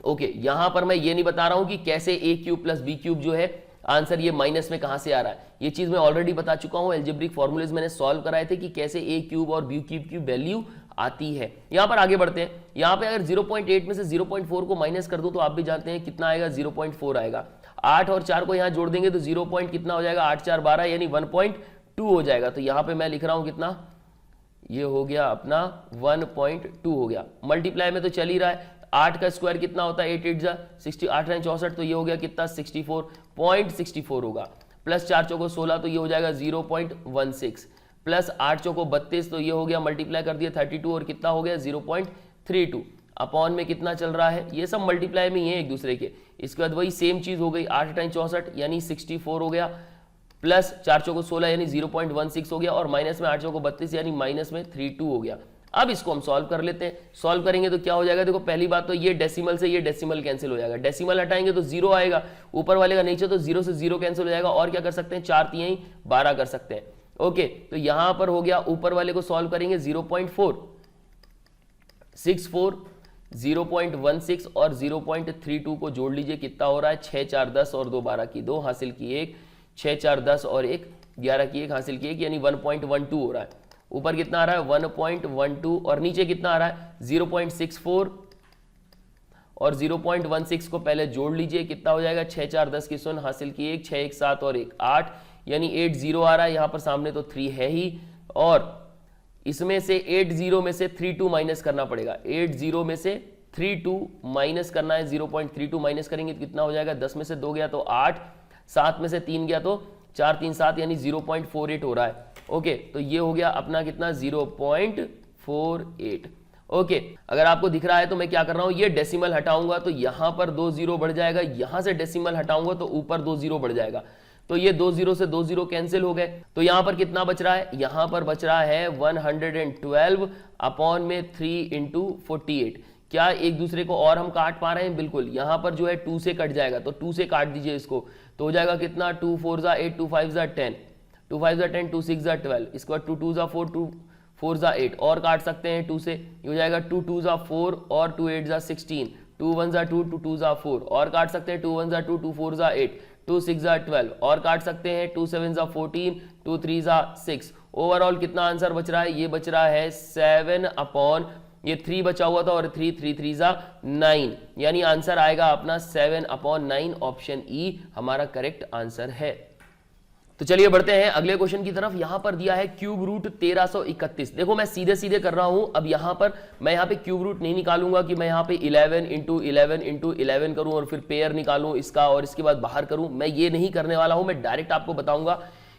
ओके, यहां पर मैं ये नहीं बता रहा हूं कि कैसे a cube plus B cube जो है आंसर ये माइनस में कहां से आ रहा है, ये चीज मैं ऑलरेडी बता चुका हूं। एल्जेब्रिक फॉर्मूलेज मैंने सॉल्व कराए थे कि कैसे a क्यूब और b क्यूब की वैल्यू आती है। यहां पर आगे बढ़ते हैं, यहां पे अगर 0.8 में से 0.4 को माइनस कर दो तो आप भी जानते हैं कितना आएगा 0.4 आएगा। 8 और 4 को यहां जोड़ देंगे तो 0 पॉइंट कितना हो जाएगा 8 4 12 यानी 1.2 हो जाएगा। तो यहां पे मैं लिख रहा हूं कितना, ये हो गया अपना 1.2 हो गया। मल्टीप्लाई में तो चल ही रहा है, 8 का स्क्वायर कितना होता है 8 8 जा 60, 8 9 64, तो ये हो गया कितना 64.64 होगा, प्लस 4 चौको 16 तो ये हो जाएगा 0.16, प्लस 8 चौको 32 तो ये हो गया मल्टीप्लाई कर दिया 32 और कितना हो गया 0.32, अपॉन में कितना चल रहा है, ये सब मल्टीप्लाई में ही है एक दूसरे के। इसके बाद वही सेम चीज हो गई 8 टाइम 64 यानी 64 हो गया, प्लस 4 चौको 16 यानी 0.16 हो गया, और माइनस में 8 चौको 32 यानी माइनस में 32 हो गया। अब इसको हम सॉल्व कर लेते हैं। सॉल्व करेंगे तो क्या हो जाएगा, देखो पहली बात तो ये डेसिमल से ये डेसिमल कैंसिल हो जाएगा, डेसिमल हटाएंगे तो 0 आएगा, ऊपर वाले का नीचे तो 0 से 0 कैंसिल हो जाएगा, और क्या कर सकते हैं 4 3 12 कर सकते हैं। ओके, तो यहां पर हो गया, ऊपर वाले को सॉल्व करेंगे 0.4 64 0.16 और 0.32 को जोड़ लीजिए, कितना हो रहा है 6 4 10 और 2 12 की 2 हासिल की 1, 6 4 10 और 1 11 की 1 हासिल की 1 यानी 1.12 हो रहा है। ऊपर कितना आ रहा है 1.12 और नीचे कितना आ रहा है 0.64 और 0.16 को पहले जोड़ लीजिए, कितना हो जाएगा 6 4 10 की 0 हासिल की 1, 6 1 7 और 1 8 यानी 8 0 आ रहा है, यहाँ पर सामने तो 3 है ही, और इसमें से 80 में से 32 माइनस करना पड़ेगा। 80 में से 32 माइनस करना है, 0.32 माइनस करेंगे तो कितना हो जाएगा, 10 में से 2 गया तो 8, 7 में से 3 गया तो 4 3 7 यानी 0.48 हो रहा है। ओके, तो ये हो गया अपना कितना 0.48। ओके, अगर आपको दिख रहा है तो मैं क्या कर रहा हूं, ये डेसिमल हटाऊंगा तो यहां पर 2 0 बढ़ जाएगा, यहां से डेसिमल हटाऊंगा तो ऊपर 2 0 बढ़ जाएगा, तो ये 2 0 से 2 0 कैंसिल हो गए। तो यहां पर कितना बच रहा है, यहां पर बच रहा है 112 अपॉन में 3 इंटू 48। क्या एक दूसरे को और हम काट पा रहे हैं, बिल्कुल। यहां पर जो है 2 से कट जाएगा तो 2 से काट दीजिए इसको, तो हो जाएगा कितना 2 4 जा 8, 2 5 जा 10, 2 5 जा 10, 2 6 जा 12, इसके बाद 2 2 जा 4, 2 4 जा 8 और काट सकते हैं 2 से, ये हो जाएगा 2 2 जा 4 और 2 8 जा 16, 2 1 जा 2, 2 2 जा 4 और काट सकते हैं 2 1 जा 2, 2 4 जा 8, 2 6 जा 12 और काट सकते हैं 2 7 जा 14, 2 3 जा 6। ओवरऑल कितना आंसर बच रहा है, ये बच रहा है 7 अपॉन, ये 3 बचा हुआ था और 3 3 3 जा 9, यानी आंसर आएगा अपना 7 अपॉन 9, ऑप्शन ई हमारा करेक्ट आंसर है। तो चलिए बढ़ते हैं अगले क्वेश्चन की तरफ। यहां पर दिया है क्यूब रूट 1331। देखो मैं सीधे सीधे कर रहा हूं, अब यहां पर मैं यहां पे क्यूब रूट नहीं निकालूंगा कि मैं यहां पे 11 इंटू 11 इंटू 11 करूं और फिर पेयर निकालूं इसका और इसके बाद बाहर करूं, मैं ये नहीं करने वाला हूं। मैं डायरेक्ट आपको बताऊंगा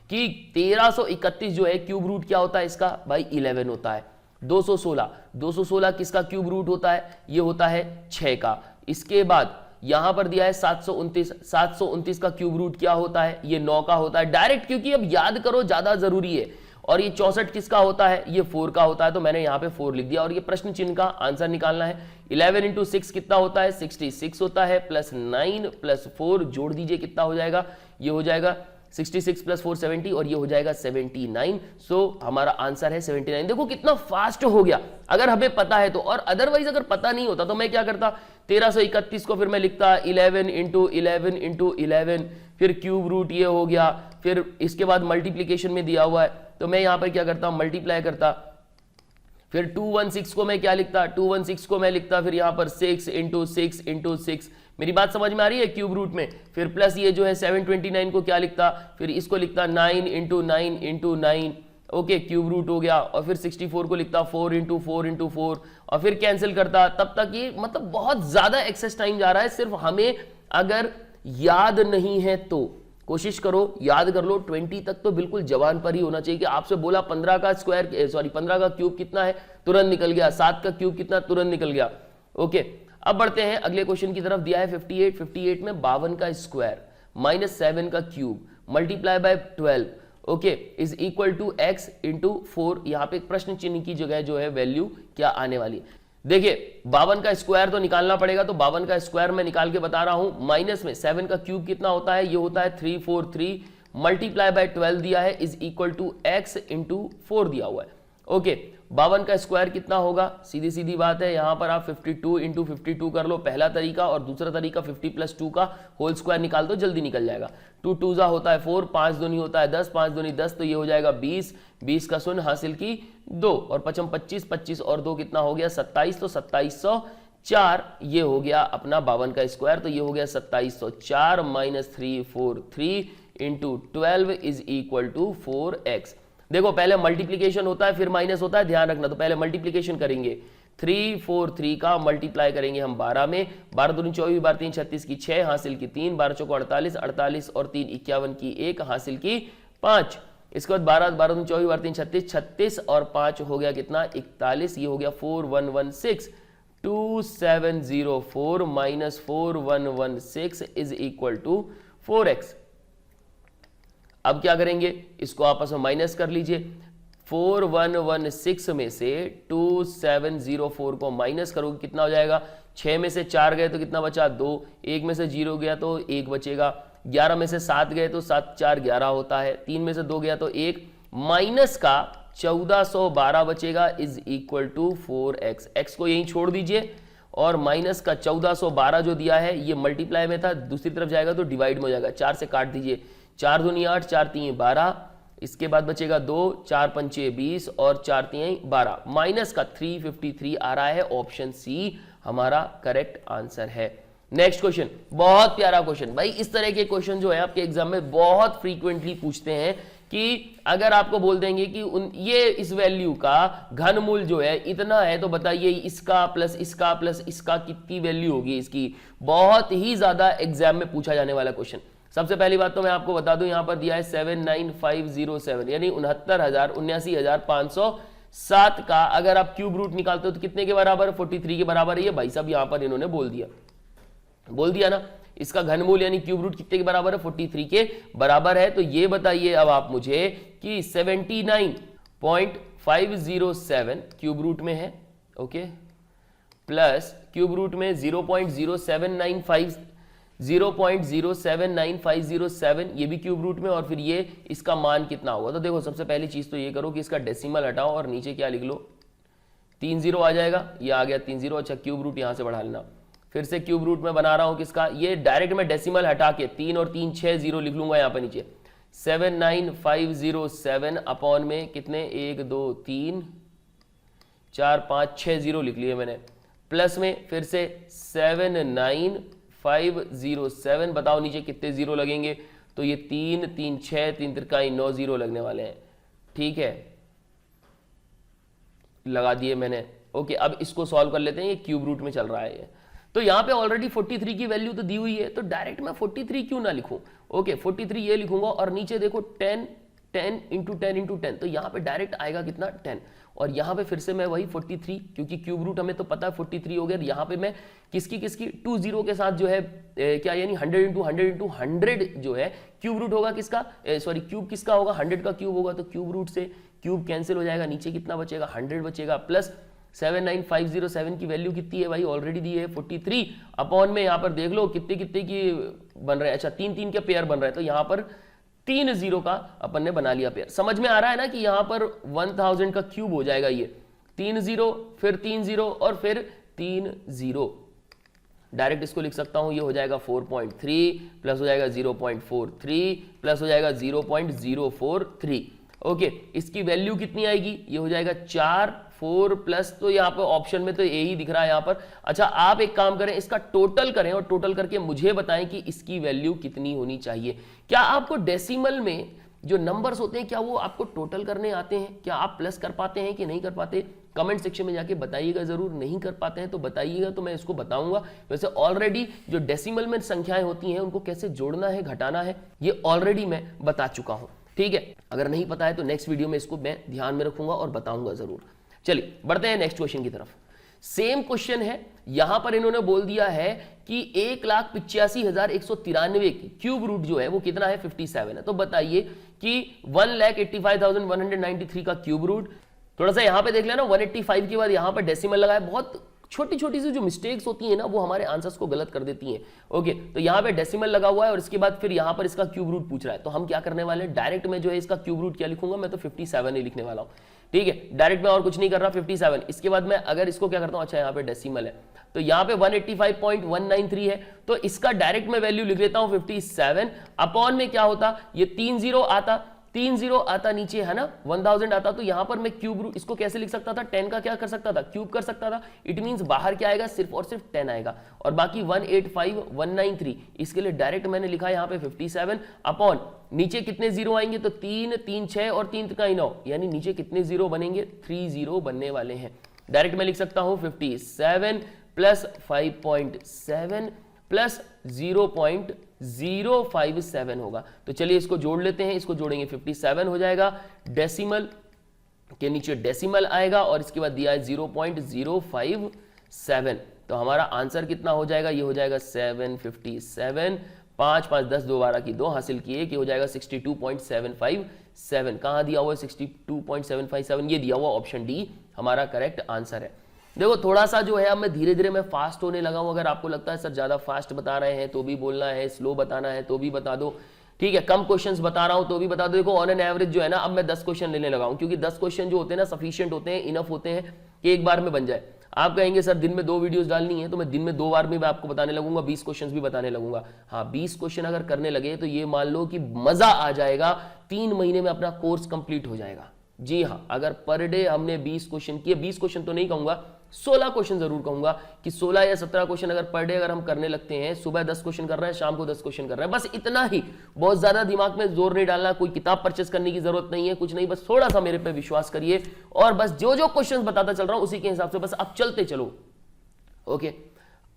कि 1331 जो है क्यूब रूट क्या होता है इसका, भाई 11 होता है। 216 किसका क्यूब रूट होता है, ये होता है 6 का। इसके बाद यहां पर दिया है 729 का क्यूब रूट क्या होता है, ये 9 का होता है डायरेक्ट, क्योंकि अब याद करो ज्यादा जरूरी है। और ये 64 किसका होता है, ये 4 का होता है, तो मैंने यहां पे 4 लिख दिया और ये प्रश्न चिन्ह का आंसर निकालना है। 11 इंटू 6 कितना होता है, 66 होता है, प्लस 9 प्लस 4 जोड़ दीजिए कितना हो जाएगा, ये हो जाएगा 66 प्लस 4 70 और ये हो जाएगा 79। सो हमारा आंसर है 79। देखो कितना फास्ट हो गया अगर हमें पता है तो, और अदरवाइज अगर पता नहीं होता तो मैं क्या करता, 1331 को फिर मैं लिखता 11 इंटू 11 इंटू 11, फिर क्यूब रूट ये हो गया, फिर इसके बाद मल्टीप्लीकेशन में दिया हुआ है तो मैं यहां पर क्या करता, मल्टीप्लाई करता, फिर 216 को मैं क्या लिखता, 216 को मैं लिखता फिर यहां पर 6 इंटू 6 इंटू 6। मेरी बात समझ में आ रही है क्यूब रूट में। फिर प्लस ये जो है 729 को क्या लिखता, फिर इसको लिखता 9 into 9 into 9, okay cube root हो गया, और फिर 64 को लिखता 4 इंटू 4 इंटू 4 और फिर कैंसिल करता। तब तक ये मतलब बहुत ज्यादा एक्सेस टाइम जा रहा है। सिर्फ हमें अगर याद नहीं है तो कोशिश करो याद कर लो, 20 तक तो बिल्कुल जवान पर ही होना चाहिए कि आपसे बोला 15 का स्क्वायर सॉरी 15 का क्यूब कितना है, तुरंत निकल गया, 7 का क्यूब कितना, तुरंत निकल गया। ओके, अब बढ़ते हैं अगले क्वेश्चन की तरफ। दिया है 58 में 52 का स्क्वायर माइनस 7 का cube multiply by 12 okay is equal to x into 4। यहां पे एक प्रश्न चिन्ह की जगह जो है वैल्यू क्या आने वाली है। देखिए 52 का स्क्वायर तो निकालना पड़ेगा, तो 52 का स्क्वायर मैं निकाल के बता रहा हूं। माइनस में 7 का क्यूब कितना होता है, ये होता है 343 मल्टीप्लाई बाय 12 दिया है is equal to x into 4 दिया हुआ है। ओके 52 का स्क्वायर कितना होगा, सीधी सीधी बात है, यहां पर आप 52 इंटू 52 कर लो पहला तरीका, और दूसरा तरीका 50 प्लस 2 का होल स्क्वायर निकाल दो, जल्दी निकल जाएगा। 2 2 जा होता है 4, 5 दूनी होता है 10, 5 दूनी 10, तो ये हो जाएगा 20, 20 का शून्य हासिल की 2 और 5 25, 25 और 2 कितना हो गया 27, तो 2704 ये हो गया अपना 52 का स्क्वायर, तो ये हो गया 2704 minus 343 into 12 is equal to 4x। देखो पहले मल्टीप्लीकेशन होता है फिर माइनस होता है, ध्यान रखना, तो पहले मल्टीप्लीकेशन करेंगे, 343 का मल्टीप्लाई करेंगे हम 12 में, 12 दूनी 24, 12 3 36 की 6 हासिल की 3, 12 चौको 48, 48 और 3 51 की 1 हासिल की 5। इसके बाद 12 12 दूनी 24, 12 3 36, 36 और 5 हो गया कितना 41, ये हो गया 4116 2704 minus 4116 is equal to 4x। अब क्या करेंगे, इसको आपस में माइनस कर लीजिए। 4116 में से 2704 को माइनस करोगे कितना हो जाएगा, 6 में से 4 गए तो कितना बचा 2, 1 में से 0 गया तो 1 बचेगा, 11 में से 7 गए तो 7 4 11 होता है, 3 में से 2 गया तो 1, माइनस का 1412 बचेगा is equal to 4x। x को यहीं छोड़ दीजिए और माइनस का 1412 जो दिया है ये मल्टीप्लाई में था, दूसरी तरफ जाएगा तो डिवाइड में हो जाएगा, 4 से काट दीजिए, 4 दूनी 8, 4 3 12, इसके बाद बचेगा 2, 4 पंचे 20 और 4 3 12, माइनस का 353 आ रहा है, ऑप्शन सी हमारा करेक्ट आंसर है। नेक्स्ट क्वेश्चन, बहुत प्यारा क्वेश्चन भाई, इस तरह के क्वेश्चन जो है आपके एग्जाम में बहुत फ्रीक्वेंटली पूछते हैं कि अगर आपको बोल देंगे कि ये इस वैल्यू का घनमूल जो है इतना है, तो बताइए इसका प्लस इसका प्लस इसका कितनी वैल्यू होगी इसकी। बहुत ही ज्यादा एग्जाम में पूछा जाने वाला क्वेश्चन। सबसे पहली बात तो मैं आपको बता दूं, यहां पर दिया है 79507 यानी 69,507 का अगर आप क्यूब रूट निकालते हो तो कितने के बराबर? 43 के बराबर है। ये भाई साहब यहां पर इन्होंने बोल दिया ना, इसका घनमूल यानी क्यूब रूट कितने के बराबर है? 43 के बराबर है। तो ये बताइए अब आप मुझे कि 79.507 क्यूब रूट में है, ओके, प्लस क्यूब रूट में 0.0795007 ये भी क्यूब रूट में, और फिर ये इसका मान कितना होगा? तो देखो सबसे पहली चीज तो ये करो कि इसका डेसिमल हटाओ और नीचे क्या लिख लो, 3 0 आ जाएगा। ये आ गया 3 0। अच्छा, क्यूब रूट यहां से बढ़ा लेना। फिर से क्यूब रूट में बना रहा हूं किसका? ये डायरेक्ट में डेसिमल हटा के 3 और 3 6 0 लिख लूंगा यहां पर नीचे। 79507 अपॉन में कितने, 1 2 3 4 5 6 0 लिख लिए मैंने। प्लस में फिर से 79507, बताओ नीचे कितने जीरो लगेंगे? तो ये 3 3 6 3 त्रिकाई 9 0 लगने वाले हैं। ठीक है, लगा दिए मैंने। ओके, अब इसको सॉल्व कर लेते हैं। ये क्यूब रूट में चल रहा है ये, तो यहां पे ऑलरेडी 43 की वैल्यू तो दी हुई है, तो डायरेक्ट मैं 43 क्यों ना लिखूं? ओके, 43 ये लिखूंगा और नीचे देखो 10 10 इंटू 10 इंटू 10, तो यहां पे डायरेक्ट आएगा कितना? 10। और यहां पे फिर से मैं वही 43, क्योंकि क्यूब रूट हमें तो पता है 43 हो गया। यहां पे मैं किसकी 2 0 के साथ जो है क्या, यानी 100 इंटू 100 इंटू 100 जो है क्यूब रूट होगा किसका, सॉरी क्यूब किसका होगा? 100 का क्यूब होगा। तो क्यूब रूट से क्यूब कैंसिल हो जाएगा, नीचे कितना बचेगा? 100 बचेगा। प्लस 79507 की वैल्यू कितनी है भाई? ऑलरेडी दी है 43 अपॉन में, यहां पर देख लो कितने कितने की बन रहे हैं। अच्छा, 3 3 के पेयर बन रहे हैं, तो यहां पर 3 0 का अपन ने बना लिया पेयर। समझ में आ रहा है ना कि यहां पर 1000 का क्यूब हो जाएगा ये 3 0 फिर 3 0 और फिर 3 0। डायरेक्ट इसको लिख सकता हूं, ये हो जाएगा 4.3 प्लस हो जाएगा 0.43 प्लस हो जाएगा 0.043। ओके, इसकी वैल्यू कितनी आएगी? ये हो जाएगा 4 4 प्लस, तो यहाँ पे ऑप्शन में तो यही दिख रहा है यहाँ पर। अच्छा, आप एक काम करें, इसका टोटल करें और टोटल करके मुझे बताएं कि इसकी वैल्यू कितनी होनी चाहिए। क्या आपको डेसिमल में जो नंबर्स होते हैं क्या वो आपको टोटल करने आते हैं? क्या आप प्लस कर पाते हैं कि नहीं कर पाते? कमेंट सेक्शन में जाके बताइएगा जरूर। नहीं कर पाते हैं तो बताइएगा, तो मैं इसको बताऊंगा। वैसे ऑलरेडी जो डेसिमल में संख्याएं होती हैं उनको कैसे जोड़ना है, घटाना है, ये ऑलरेडी मैं बता चुका हूं। ठीक है, अगर नहीं पता है तो नेक्स्ट वीडियो में इसको मैं ध्यान में रखूंगा और बताऊंगा जरूर। चलिए बढ़ते हैं नेक्स्ट क्वेश्चन की तरफ। सेम क्वेश्चन है, यहां पर इन्होंने बोल दिया है कि 1,85,193 क्यूब रूट जो है वो कितना है? 57 है। तो बताइए कि 1,85,193 का क्यूब रूट, थोड़ा सा यहां पे देख लेना, 185 के बाद यहां पर डेसिमल लगाया। बहुत छोटी छोटी सी जो मिस्टेक्स होती है ना वो हमारे आंसर्स को गलत कर देती हैं। ओके, तो यहां पे डेसिमल लगा हुआ है और इसके बाद फिर यहां पर इसका क्यूब रूट पूछ रहा है, तो हम क्या करने वाले हैं? डायरेक्ट में जो है इसका क्यूब रूट क्या लिखूंगा? मैं तो 57 ही लिखने वाला हूं। ठीक है, डायरेक्ट में और कुछ नहीं कर रहा, 57। इसके बाद मैं अगर इसको क्या करता हूं, अच्छा यहाँ पे डेसिमल है तो यहाँ पे 185.193 है, तो इसका डायरेक्ट में वैल्यू लिख लेता हूं 57 अपॉन में क्या होता, ये 3 0 आता, 3 0 आता नीचे है ना, 1000 आता, तो यहां पर मैं क्यूब रूट इसको कैसे लिख सकता था? 10 का क्या कर सकता था? क्यूब कर सकता था। इट मींस बाहर क्या आएगा? सिर्फ और सिर्फ 10 आएगा, और बाकी 185,193 इसके लिए डायरेक्ट मैंने लिखा यहां पे 57 अपॉन नीचे कितने जीरो आएंगे? तो 3 3 6 और 3 का 9, यानी नीचे कितने जीरो बनेंगे? 3 0 बनने वाले हैं। डायरेक्ट मैं लिख सकता हूं 57 प्लस 5.7 प्लस 0.057 होगा। तो चलिए इसको जोड़ लेते हैं, इसको जोड़ेंगे 57 हो जाएगा, डेसिमल के नीचे डेसिमल आएगा और इसके बाद दिया है 0.057। तो हमारा आंसर कितना हो जाएगा? ये हो जाएगा 757, 5 5 10 2 12 की 2 हासिल किए कि हो जाएगा 62.757। कहां दिया हुआ है 62.757? ये दिया हुआ ऑप्शन डी हमारा करेक्ट आंसर है। देखो थोड़ा सा जो है अब मैं धीरे धीरे मैं फास्ट होने लगा हूं। अगर आपको लगता है सर ज्यादा फास्ट बता रहे हैं तो भी बोलना है, स्लो बताना है तो भी बता दो। ठीक है, कम क्वेश्चंस बता रहा हूं तो भी बता दो। देखो ऑन एन एवरेज जो है ना, अब मैं 10 क्वेश्चन लेने लगा हूं, क्योंकि 10 क्वेश्चन जो होते हैं ना सफिशिएंट होते हैं, इनफ होते हैं कि एक बार में बन जाए। आप कहेंगे सर दिन में 2 वीडियोस डालनी है, तो मैं दिन में 2 बार में मैं आपको बताने लगूंगा, 20 क्वेश्चन भी बताने लगूंगा। हाँ, 20 क्वेश्चन अगर करने लगे तो ये मान लो कि मजा आ जाएगा, 3 महीने में अपना कोर्स कंप्लीट हो जाएगा। जी हाँ, अगर पर डे हमने 20 क्वेश्चन किए, 20 क्वेश्चन तो नहीं कहूंगा, 16 क्वेश्चन जरूर कहूंगा कि 16 या 17 क्वेश्चन अगर पर डे अगर हम करने लगते हैं, सुबह 10 क्वेश्चन कर रहे हैं, शाम को 10 क्वेश्चन कर रहे हैं, बस इतना ही, बहुत ज्यादा दिमाग में जोर नहीं डालना, कोई किताब परचेस करने की जरूरत नहीं है, कुछ नहीं, बस थोड़ा सा मेरे पे विश्वास करिए और बस जो जो क्वेश्चन बताता चल रहा हूं उसी के हिसाब से बस आप चलते चलो। ओके,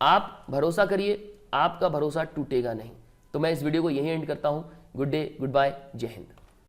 आप भरोसा करिए, आपका भरोसा टूटेगा नहीं। तो मैं इस वीडियो को यहीं एंड करता हूं। गुड डे, गुड बाय, जय हिंद।